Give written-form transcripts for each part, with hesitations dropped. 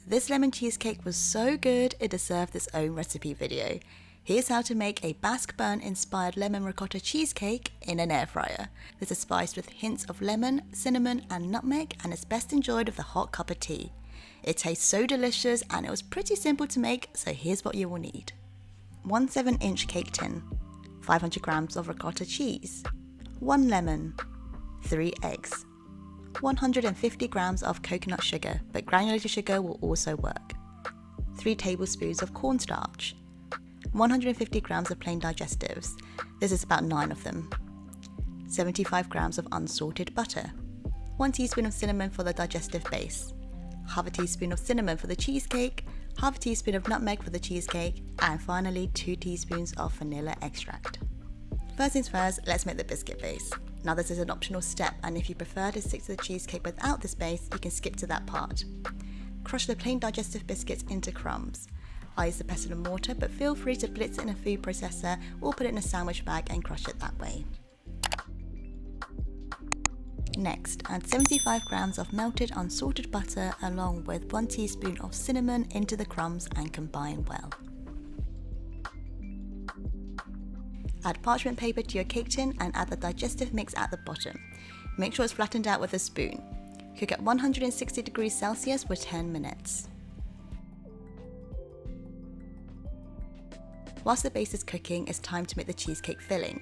This lemon cheesecake was so good it deserved its own recipe video. Here's how to make a Basque Burnt inspired lemon ricotta cheesecake in an air fryer. This is spiced with hints of lemon, cinnamon and nutmeg, and is best enjoyed with a hot cup of tea. It tastes so delicious and it was pretty simple to make, so here's what you will need. 1 7-inch cake tin, 500 grams of ricotta cheese, 1 lemon, 3 eggs, 150 grams of coconut sugar, but granulated sugar will also work, 3 tablespoons of cornstarch, 150 grams of plain digestives, this is about 9 of them, 75 grams of unsalted butter, 1 teaspoon of cinnamon for the digestive base, half a teaspoon of cinnamon for the cheesecake, half a teaspoon of nutmeg for the cheesecake, and finally 2 teaspoons of vanilla extract. First things first, let's make the biscuit base. Now this is an optional step, and if you prefer to stick to the cheesecake without this base, you can skip to that part. Crush the plain digestive biscuits into crumbs. I use the pestle and mortar, but feel free to blitz it in a food processor or put it in a sandwich bag and crush it that way. Next, add 75 grams of melted unsalted butter along with 1 teaspoon of cinnamon into the crumbs and combine well. Add parchment paper to your cake tin and add the digestive mix at the bottom. Make sure it's flattened out with a spoon. Cook at 160 degrees Celsius for 10 minutes. Whilst the base is cooking, it's time to make the cheesecake filling.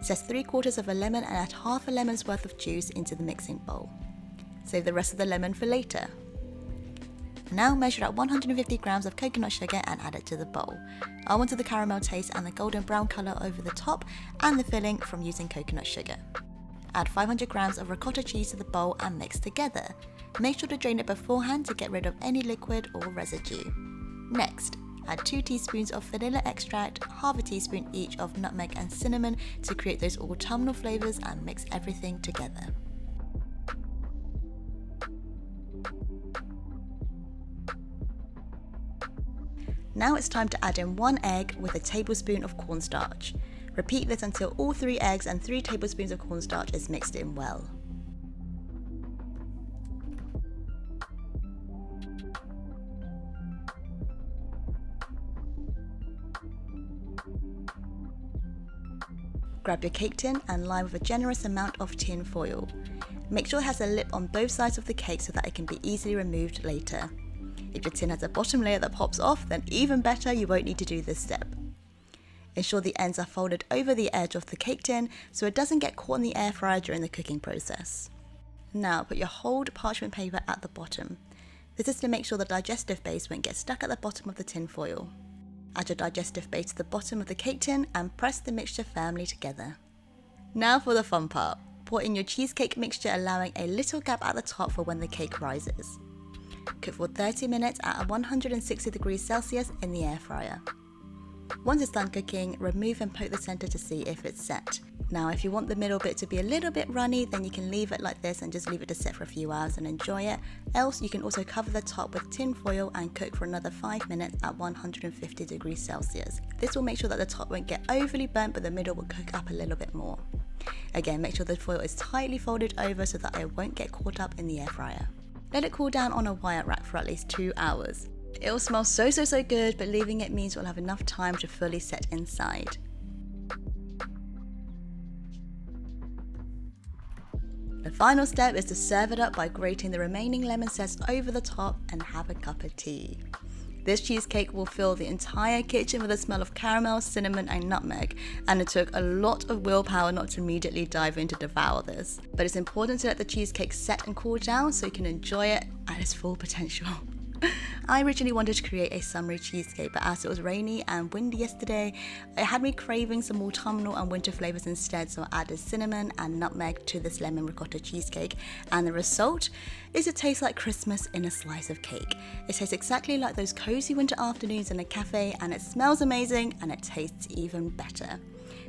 Zest 3/4 of a lemon and add half a lemon's worth of juice into the mixing bowl. Save the rest of the lemon for later. Now measure out 150 grams of coconut sugar and add it to the bowl. I wanted the caramel taste and the golden brown colour over the top and the filling from using coconut sugar. Add 500 grams of ricotta cheese to the bowl and mix together. Make sure to drain it beforehand to get rid of any liquid or residue. Next, add 2 teaspoons of vanilla extract, half a teaspoon each of nutmeg and cinnamon to create those autumnal flavours and mix everything together. Now it's time to add in 1 egg with a tablespoon of cornstarch. Repeat this until all 3 eggs and 3 tablespoons of cornstarch is mixed in well. Grab your cake tin and line with a generous amount of tin foil. Make sure it has a lip on both sides of the cake so that it can be easily removed later. If your tin has a bottom layer that pops off, then even better, you won't need to do this step. Ensure the ends are folded over the edge of the cake tin so it doesn't get caught in the air fryer during the cooking process. Now put your whole parchment paper at the bottom. This is to make sure the digestive base won't get stuck at the bottom of the tin foil. Add your digestive base to the bottom of the cake tin and press the mixture firmly together. Now for the fun part. Pour in your cheesecake mixture, allowing a little gap at the top for when the cake rises. Cook for 30 minutes at 160 degrees Celsius in the air fryer. Once it's done cooking, remove and poke the center to see if it's set. Now if you want the middle bit to be a little bit runny, then you can leave it like this and just leave it to set for a few hours and enjoy it. Else you can also cover the top with tin foil and cook for another 5 minutes at 150 degrees Celsius. This will make sure that the top won't get overly burnt, but the middle will cook up a little bit more. Again, make sure the foil is tightly folded over so that it won't get caught up in the air fryer. Let it cool down on a wire rack for at least 2 hours. It will smell so good, but leaving it means we'll have enough time to fully set inside. The final step is to serve it up by grating the remaining lemon zest over the top and have a cup of tea. This cheesecake will fill the entire kitchen with the smell of caramel, cinnamon and nutmeg, and it took a lot of willpower not to immediately dive in to devour this. But it's important to let the cheesecake set and cool down so you can enjoy it at its full potential. I originally wanted to create a summery cheesecake, but as it was rainy and windy yesterday, it had me craving some autumnal and winter flavours instead, so I added cinnamon and nutmeg to this lemon ricotta cheesecake, and the result is it tastes like Christmas in a slice of cake. It tastes exactly like those cozy winter afternoons in a cafe, and it smells amazing and it tastes even better.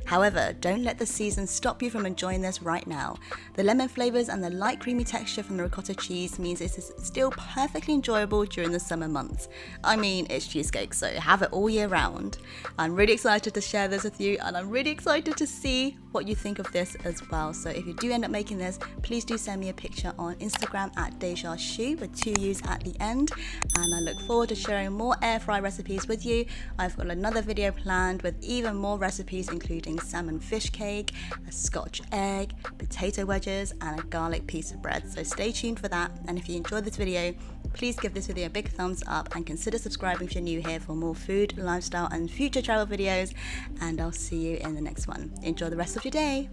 However, don't let the season stop you from enjoying this right now. The lemon flavours and the light creamy texture from the ricotta cheese means it is still perfectly enjoyable during the summer months. I mean, it's cheesecake, so have it all year round. I'm really excited to share this with you, and I'm really excited to see what you think of this as well. So if you do end up making this, please do send me a picture on Instagram at DejaShu with 2 U's at the end, and I look forward to sharing more air fry recipes with you. I've got another video planned with even more recipes, including salmon fish cake, a scotch egg, potato wedges, and a garlic piece of bread. So stay tuned for that, and if you enjoyed this video, please give this video a big thumbs up and consider subscribing if you're new here for more food, lifestyle and future travel videos, and I'll see you in the next one. Enjoy the rest of your day.